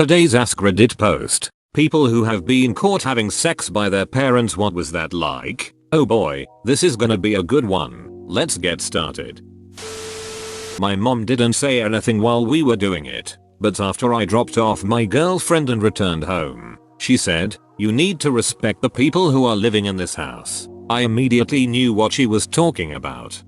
Today's AskReddit post. People who have been caught having sex by their parents. What was that like? Oh boy, this is gonna be a good one. Let's get started. My mom didn't say anything while we were doing it, but after I dropped off my girlfriend and returned home, she said, "You need to respect the people who are living in this house." I immediately knew what she was talking about.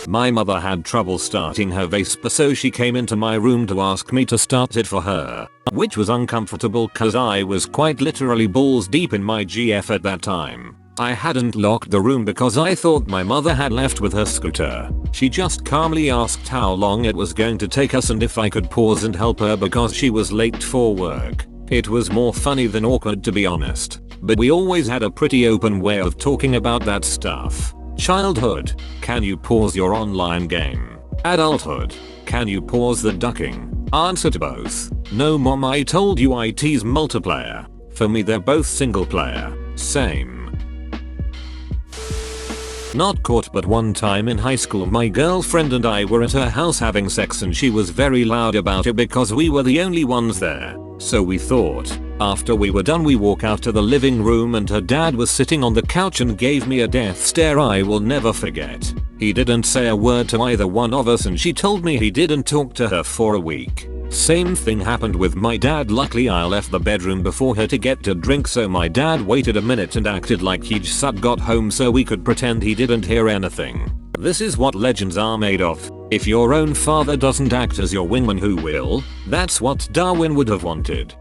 My mother had trouble starting her Vespa, so she came into my room to ask me to start it for her, which was uncomfortable cause I was quite literally balls deep in my GF at that time. I hadn't locked the room because I thought my mother had left with her scooter. She just calmly asked how long it was going to take us and if I could pause and help her because she was late for work. It was more funny than awkward, to be honest, but we always had a pretty open way of talking about that stuff. Childhood, can you pause your online game? Adulthood, can you pause the ducking? Answer to both. No mom, I told you I tease multiplayer. For me they're both single player. Same. Not caught, but one time in high school my girlfriend and I were at her house having sex and she was very loud about it because we were the only ones there. So we thought, after we were done we walk out to the living room and her dad was sitting on the couch and gave me a death stare I will never forget. He didn't say a word to either one of us and she told me he didn't talk to her for a week. Same thing happened with my dad. Luckily I left the bedroom before her to get to drink, so my dad waited a minute and acted like he just got home so we could pretend he didn't hear anything. This is what legends are made of. If your own father doesn't act as your wingman, who will? That's what Darwin would have wanted.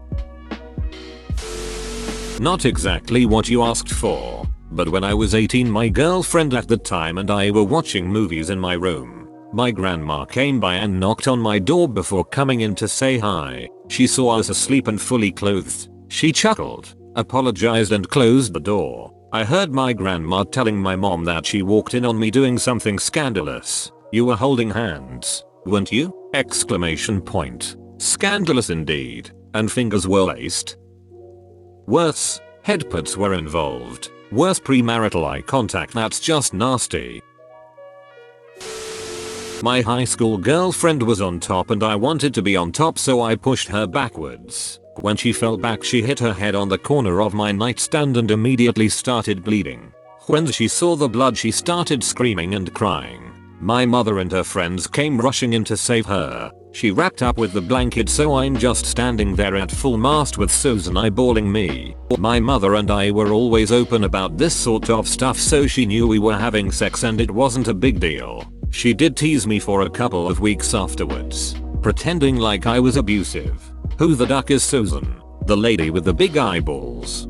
Not exactly what you asked for, but when I was 18 my girlfriend at the time and I were watching movies in my room. My grandma came by and knocked on my door before coming in to say hi. She saw us asleep and fully clothed. She chuckled, apologized and closed the door. I heard my grandma telling my mom that she walked in on me doing something scandalous. "You were holding hands, weren't you?" Exclamation point. Scandalous indeed. And fingers were laced. Worse, headputts were involved. Worse, premarital eye contact. That's just nasty. My high school girlfriend was on top and I wanted to be on top, so I pushed her backwards. When she fell back she hit her head on the corner of my nightstand and immediately started bleeding. When she saw the blood she started screaming and crying. My mother and her friends came rushing in to save her. She wrapped up with the blanket, so I'm just standing there at full mast with Susan eyeballing me. My mother and I were always open about this sort of stuff, so she knew we were having sex and it wasn't a big deal. She did tease me for a couple of weeks afterwards, pretending like I was abusive. Who the duck is Susan? The lady with the big eyeballs.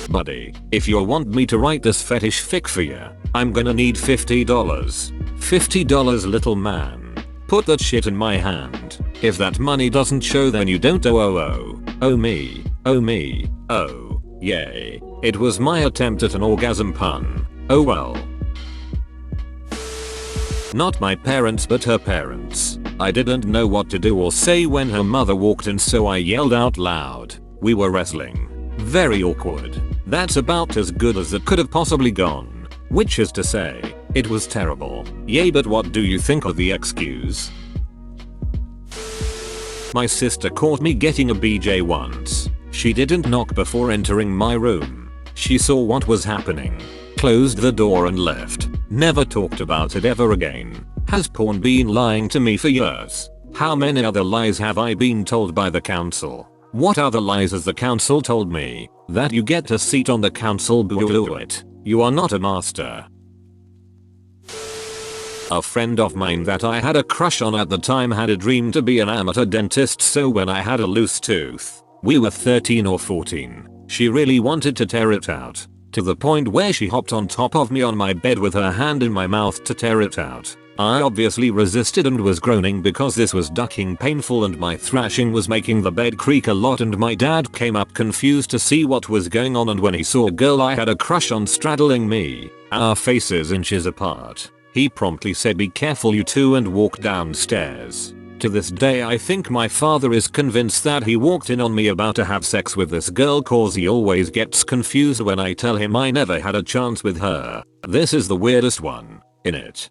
Buddy, if you want me to write this fetish fic for you, I'm gonna need $50. $50, little man. Put that shit in my hand. If that money doesn't show then you don't owe. Oh me. Oh me. Oh. Yay. It was my attempt at an orgasm pun. Oh well. Not my parents but her parents. I didn't know what to do or say when her mother walked in, so I yelled out loud. We were wrestling. Very awkward. That's about as good as it could have possibly gone. Which is to say, it was terrible. Yay, but what do you think of the excuse? My sister caught me getting a BJ once. She didn't knock before entering my room. She saw what was happening, closed the door and left. Never talked about it ever again. Has porn been lying to me for years? How many other lies have I been told by the council? What other lies has the council told me? That you get a seat on the council, boo it. You are not a master. A friend of mine that I had a crush on at the time had a dream to be an amateur dentist, so when I had a loose tooth, we were 13 or 14, she really wanted to tear it out. To the point where she hopped on top of me on my bed with her hand in my mouth to tear it out. I obviously resisted and was groaning because this was ducking painful and my thrashing was making the bed creak a lot, and my dad came up confused to see what was going on, and when he saw a girl I had a crush on straddling me, our faces inches apart, he promptly said, "Be careful you two," and walked downstairs. To this day I think my father is convinced that he walked in on me about to have sex with this girl, cause he always gets confused when I tell him I never had a chance with her. This is the weirdest one, innit?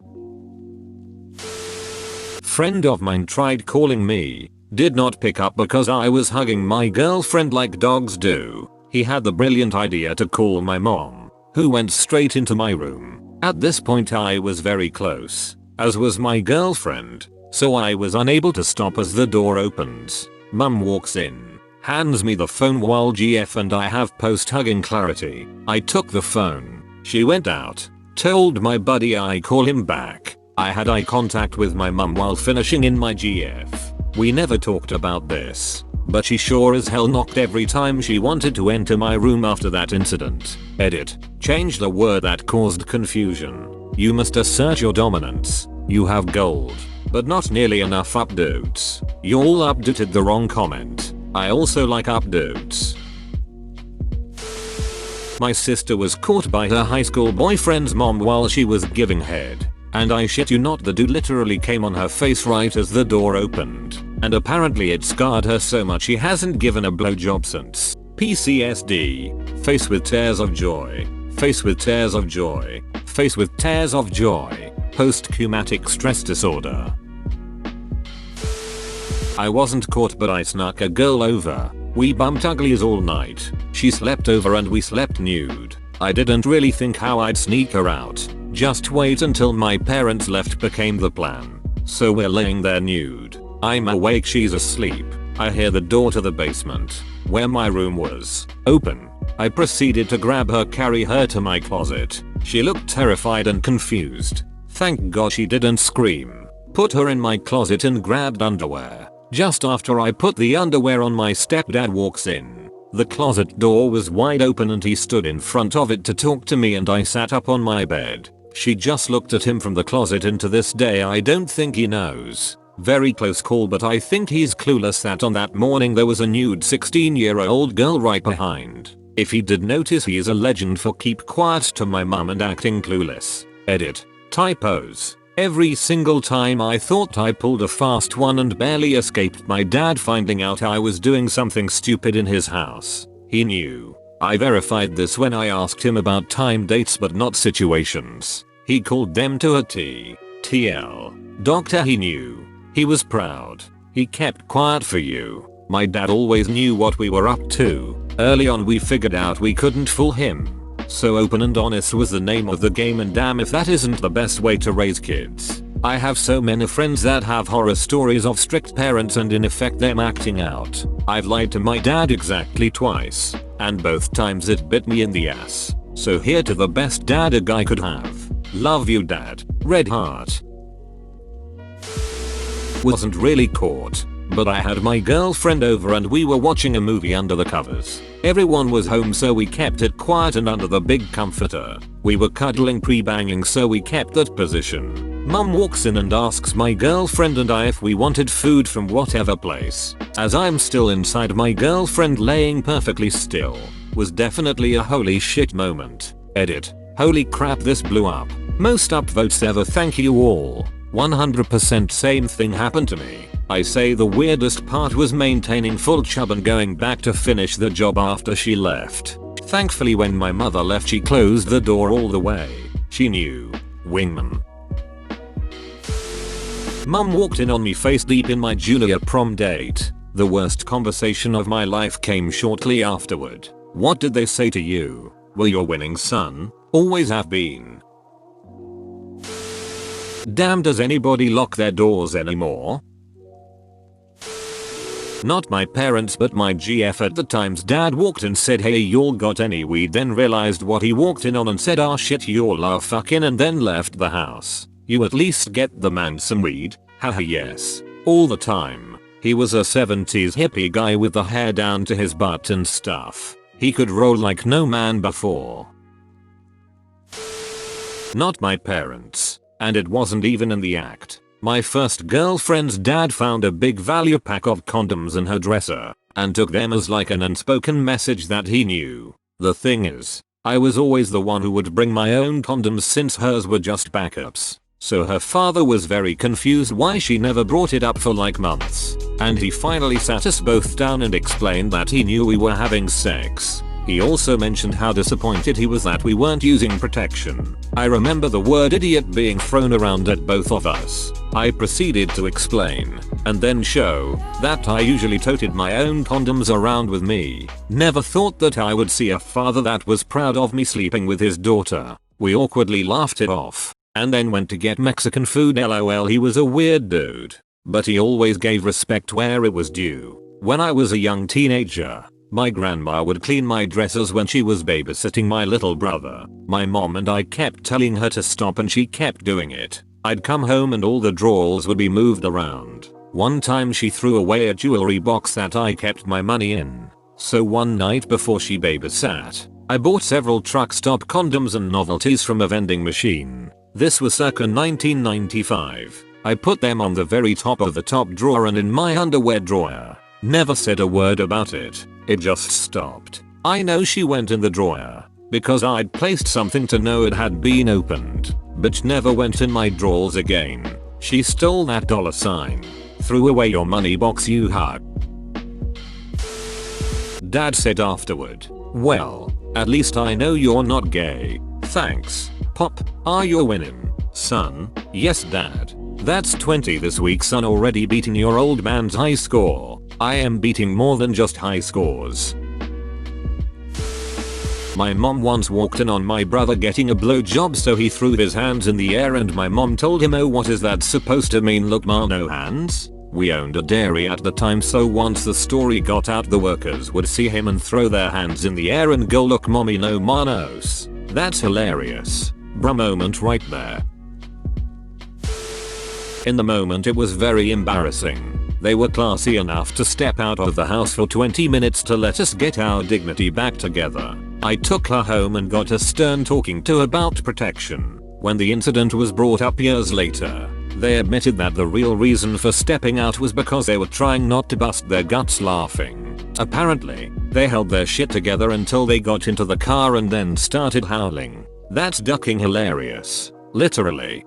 friend of mine tried calling me. Did not pick up because I was hugging my girlfriend like dogs do. He had the brilliant idea to call my mom, who went straight into my room. At this point I was very close, as was my girlfriend, so I was unable to stop as the door opens. Mum walks in, hands me the phone while GF and I have post-hugging clarity. I took the phone. She went out, told my buddy I call him back. I had eye contact with my mum while finishing in my GF. We never talked about this, but she sure as hell knocked every time she wanted to enter my room after that incident. Edit. Change the word that caused confusion. You must assert your dominance. You have gold, but not nearly enough updates. You all updated the wrong comment. I also like updates. My sister was caught by her high school boyfriend's mom while she was giving head. And I shit you not, the dude literally came on her face right as the door opened. And apparently it scarred her so much she hasn't given a blowjob since. PCSD. Face with tears of joy. Face with tears of joy. Face with tears of joy. Post-traumatic stress disorder. I wasn't caught but I snuck a girl over. We bumped uglies all night. She slept over and we slept nude. I didn't really think how I'd sneak her out. Just wait until my parents left became the plan. So we're laying there nude. I'm awake, she's asleep. I hear the door to the basement, where my room was, open. I proceeded to grab her, carry her to my closet. She looked terrified and confused. Thank God she didn't scream. Put her in my closet and grabbed underwear. Just after I put the underwear on, my stepdad walks in. The closet door was wide open and he stood in front of it to talk to me and I sat up on my bed. She just looked at him from the closet and to this day I don't think he knows. Very close call, but I think he's clueless that on that morning there was a nude 16-year-old girl right behind. If he did notice, he is a legend for keep quiet to my mum and acting clueless. Edit. Typos. Every single time I thought I pulled a fast one and barely escaped my dad finding out I was doing something stupid in his house. He knew. I verified this when I asked him about time dates but not situations. He called them to a T. TL. Doctor, he knew. He was proud. He kept quiet for you. My dad always knew what we were up to. Early on we figured out we couldn't fool him. So open and honest was the name of the game, and damn if that isn't the best way to raise kids. I have so many friends that have horror stories of strict parents and in effect them acting out. I've lied to my dad exactly twice, and both times it bit me in the ass. So here to the best dad a guy could have. Love you, Dad. Red heart. Wasn't really caught, but I had my girlfriend over and we were watching a movie under the covers. Everyone was home so we kept it quiet and under the big comforter. We were cuddling pre-banging so we kept that position. Mum walks in and asks my girlfriend and I if we wanted food from whatever place. As I'm still inside, my girlfriend laying perfectly still. Was definitely a holy shit moment. Edit. Holy crap, this blew up. Most upvotes ever, thank you all. 100% same thing happened to me. I say the weirdest part was maintaining full chub and going back to finish the job after she left. Thankfully when my mother left she closed the door all the way. She knew. Wingman. Mum walked in on me face deep in my junior prom date. The worst conversation of my life came shortly afterward. What did they say to you? Well, you're winning, son. Always have been. Damn, does anybody lock their doors anymore? Not my parents but my GF at the time's dad walked and said, hey, y'all got any weed? Then realized what he walked in on and said, ah shit, y'all are fucking, and then left the house. You at least get the man some weed? Haha, yes. All the time. He was a 70s hippie guy with the hair down to his butt and stuff. He could roll like no man before. Not my parents. And it wasn't even in the act. My first girlfriend's dad found a big value pack of condoms in her dresser and took them as like an unspoken message that he knew. The thing is, I was always the one who would bring my own condoms since hers were just backups. So her father was very confused why she never brought it up for like months. And he finally sat us both down and explained that he knew we were having sex. He also mentioned how disappointed he was that we weren't using protection. I remember the word idiot being thrown around at both of us. I proceeded to explain, and then show, that I usually toted my own condoms around with me. Never thought that I would see a father that was proud of me sleeping with his daughter. We awkwardly laughed it off, and then went to get Mexican food. LOL, he was a weird dude, but he always gave respect where it was due. When I was a young teenager, my grandma would clean my dressers when she was babysitting my little brother. My mom and I kept telling her to stop and she kept doing it. I'd come home and all the drawers would be moved around. One time she threw away a jewelry box that I kept my money in. So one night before she babysat, I bought several truck stop condoms and novelties from a vending machine. This was circa 1995. I put them on the very top of the top drawer and in my underwear drawer. Never said a word about it. It just stopped. I know she went in the drawer because I'd placed something to know it had been opened, but never went in my drawers again. She stole that $sign. Threw away your money box, you hug. Dad said afterward, well, at least I know you're not gay. Thanks, Pop. Are you winning, son? Yes, Dad. That's 20 this week, son, already beating your old man's high score. I am beating more than just high scores. My mom once walked in on my brother getting a blowjob, so he threw his hands in the air and my mom told him, oh, what is that supposed to mean? Look, ma, no hands? We owned a dairy at the time, so once the story got out, the workers would see him and throw their hands in the air and go, look, mommy, no manos. That's hilarious. Bruh moment right there. In the moment it was very embarrassing. They were classy enough to step out of the house for 20 minutes to let us get our dignity back together. I took her home and got a stern talking to about protection. When the incident was brought up years later, they admitted that the real reason for stepping out was because they were trying not to bust their guts laughing. Apparently, they held their shit together until they got into the car and then started howling. That's ducking hilarious. Literally.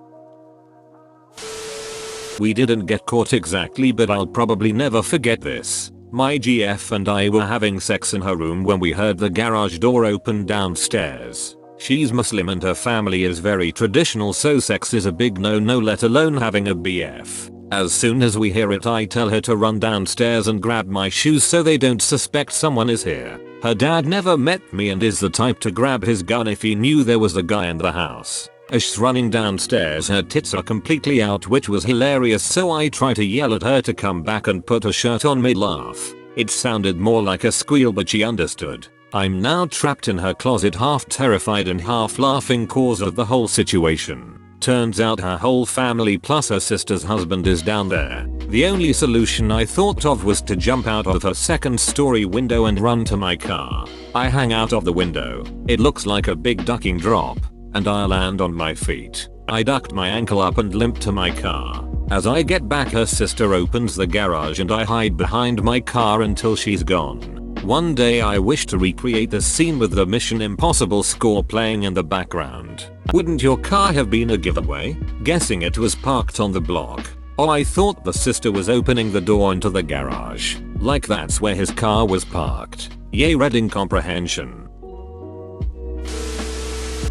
We didn't get caught exactly, but I'll probably never forget this. My GF and I were having sex in her room when we heard the garage door open downstairs. She's Muslim and her family is very traditional, so sex is a big no-no, let alone having a BF. As soon as we hear it, I tell her to run downstairs and grab my shoes so they don't suspect someone is here. Her dad never met me and is the type to grab his gun if he knew there was a guy in the house. As she's running downstairs, her tits are completely out, which was hilarious, so I try to yell at her to come back and put her shirt on mid-laugh. It sounded more like a squeal, but she understood. I'm now trapped in her closet, half terrified and half laughing cause of the whole situation. Turns out her whole family plus her sister's husband is down there. The only solution I thought of was to jump out of her second story window and run to my car. I hang out of the window. It looks like a big ducking drop, and I land on my feet. I ducked my ankle up and limp to my car. As I get back, her sister opens the garage and I hide behind my car until she's gone. One day I wish to recreate this scene with the Mission Impossible score playing in the background. Wouldn't your car have been a giveaway? Guessing it was parked on the block. Oh, I thought the sister was opening the door into the garage. Like that's where his car was parked. Yay, reading comprehension.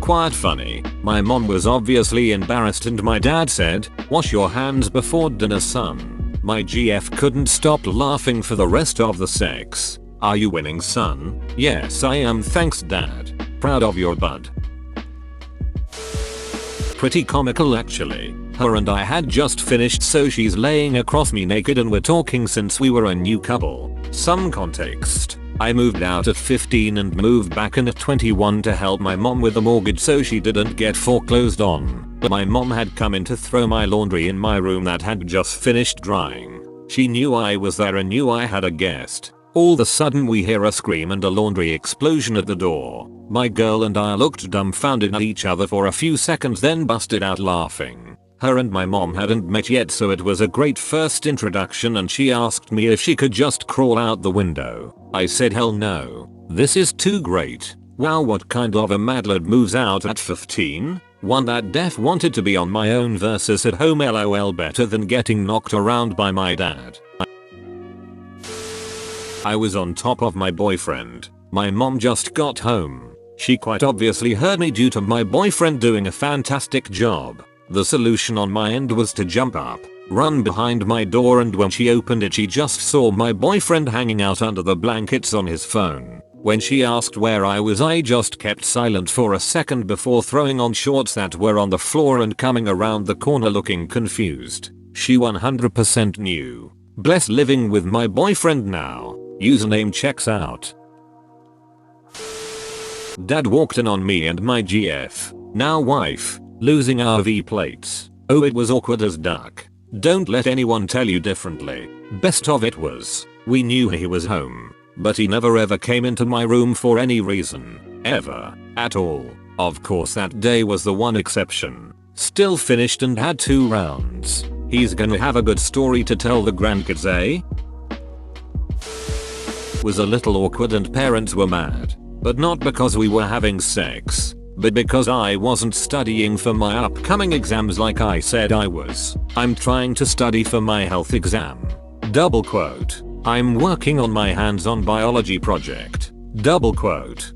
Quite funny. My mom was obviously embarrassed and my dad said, wash your hands before dinner, son. My GF couldn't stop laughing for the rest of the sex. Are you winning, son? Yes, I am, thanks, Dad. Proud of your bud. Pretty comical actually. Her and I had just finished, so she's laying across me naked and we're talking since we were a new couple. Some context. I moved out at 15 and moved back in at 21 to help my mom with the mortgage so she didn't get foreclosed on. But my mom had come in to throw my laundry in my room that had just finished drying. She knew I was there and knew I had a guest. All of a sudden we hear a scream and a laundry explosion at the door. My girl and I looked dumbfounded at each other for a few seconds, then busted out laughing. Her and my mom hadn't met yet, so it was a great first introduction, and she asked me if she could just crawl out the window. I said hell no. This is too great. Wow, what kind of a mad lad moves out at 15? One that def wanted to be on my own versus at home, lol, better than getting knocked around by my dad. I was on top of my boyfriend. My mom just got home. She quite obviously heard me due to my boyfriend doing a fantastic job. The solution on my end was to jump up, run behind my door, and when she opened it she just saw my boyfriend hanging out under the blankets on his phone. When she asked where I was, I just kept silent for a second before throwing on shorts that were on the floor and coming around the corner looking confused. She 100% knew. Bless, living with my boyfriend now. Username checks out. Dad walked in on me and my GF, now wife, losing RV plates. Oh, it was awkward as duck. Don't let anyone tell you differently. Best of it was, we knew he was home, but he never ever came into my room for any reason. Ever. At all. Of course that day was the one exception. Still finished and had 2 rounds. He's gonna have a good story to tell the grandkids, eh? Was a little awkward and parents were mad. But not because we were having sex, but because I wasn't studying for my upcoming exams like I said I was. I'm trying to study for my health exam. Double quote. I'm working on my hands-on biology project. Double quote.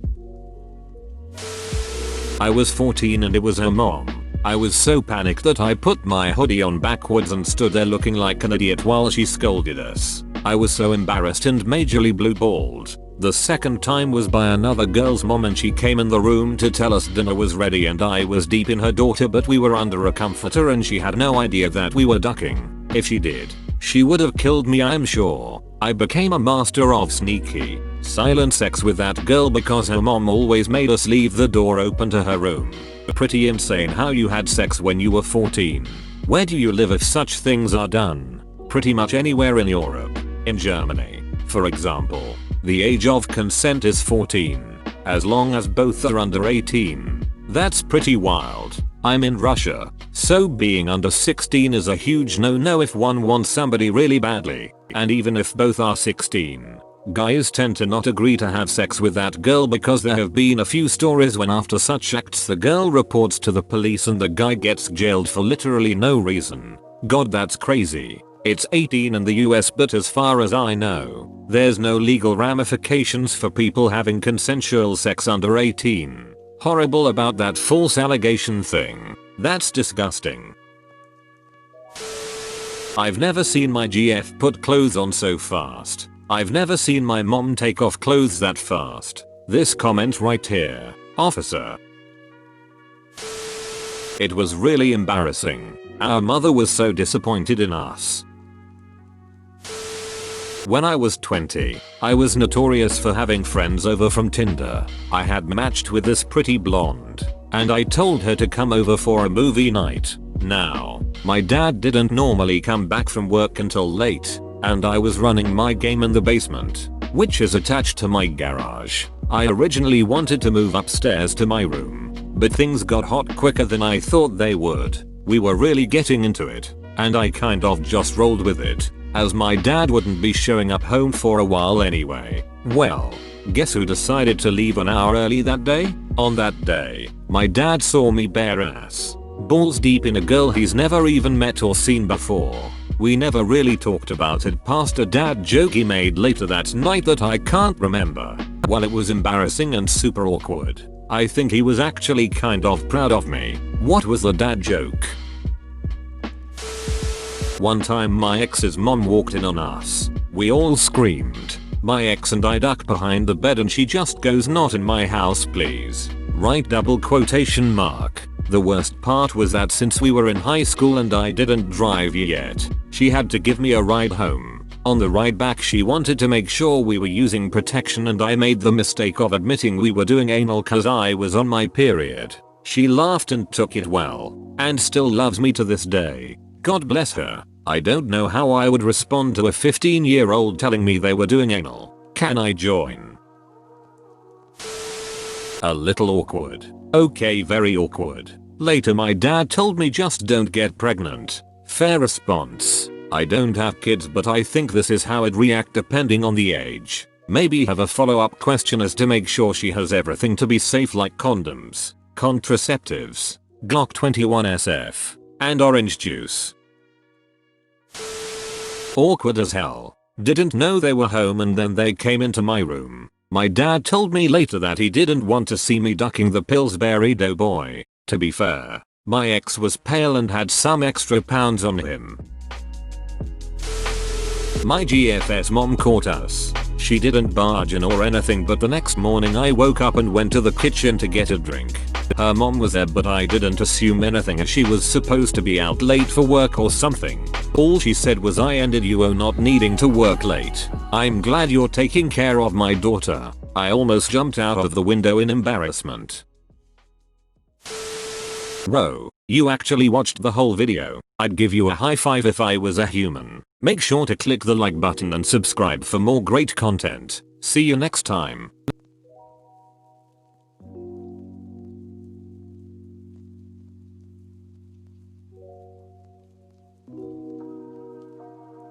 I was 14 and it was her mom. I was so panicked that I put my hoodie on backwards and stood there looking like an idiot while she scolded us. I was so embarrassed and majorly blue-balled. The second time was by another girl's mom and she came in the room to tell us dinner was ready and I was deep in her daughter, but we were under a comforter and she had no idea that we were ducking. If she did, she would have killed me, I'm sure. I became a master of sneaky, silent sex with that girl because her mom always made us leave the door open to her room. Pretty insane how you had sex when you were 14. Where do you live if such things are done? Pretty much anywhere in Europe. In Germany, for example, the age of consent is 14, as long as both are under 18. That's pretty wild. I'm in Russia, so being under 16 is a huge no-no if one wants somebody really badly, and even if both are 16. Guys tend to not agree to have sex with that girl because there have been a few stories when after such acts the girl reports to the police and the guy gets jailed for literally no reason. God, that's crazy. It's 18 in the US, but as far as I know, there's no legal ramifications for people having consensual sex under 18. Horrible about that false allegation thing. That's disgusting. I've never seen my GF put clothes on so fast. I've never seen my mom take off clothes that fast. This comment right here. Officer. It was really embarrassing. Our mother was so disappointed in us. When I was 20, I was notorious for having friends over from Tinder. I had matched with this pretty blonde, and I told her to come over for a movie night. Now, my dad didn't normally come back from work until late, and I was running my game in the basement, which is attached to my garage. I originally wanted to move upstairs to my room, but things got hot quicker than I thought they would. We were really getting into it, and I kind of just rolled with it, as my dad wouldn't be showing up home for a while anyway. Well, guess who decided to leave an hour early that day? On that day, my dad saw me bare ass, balls deep in a girl he's never even met or seen before. We never really talked about it past a dad joke he made later that night that I can't remember. While it was embarrassing and super awkward, I think he was actually kind of proud of me. What was the dad joke? One time my ex's mom walked in on us. We all screamed. My ex and I duck behind the bed and she just goes, "Not in my house please." Right, double quotation mark. The worst part was that since we were in high school and I didn't drive yet, she had to give me a ride home. On the ride back she wanted to make sure we were using protection and I made the mistake of admitting we were doing anal cause I was on my period. She laughed and took it well, and still loves me to this day. God bless her. I don't know how I would respond to a 15-year-old telling me they were doing anal. Can I join? A little awkward. Okay, very awkward. Later my dad told me just don't get pregnant. Fair response. I don't have kids, but I think this is how I'd react depending on the age. Maybe have a follow-up question as to make sure she has everything to be safe like condoms, contraceptives, Glock 21 SF, and orange juice. Awkward as hell. Didn't know they were home and then they came into my room. My dad told me later that he didn't want to see me ducking the Pillsbury Doughboy. To be fair, My ex was pale and had some extra pounds on him. My GFS mom caught us. She didn't barge in or anything, but the next morning I woke up and went to the kitchen to get a drink. Her mom was there, but I didn't assume anything as she was supposed to be out late for work or something. All she said was, "I ended you not needing to work late. I'm glad you're taking care of my daughter." I almost jumped out of the window in embarrassment. Bro, you actually watched the whole video. I'd give you a high five if I was a human. Make sure to click the like button and subscribe for more great content. See you next time.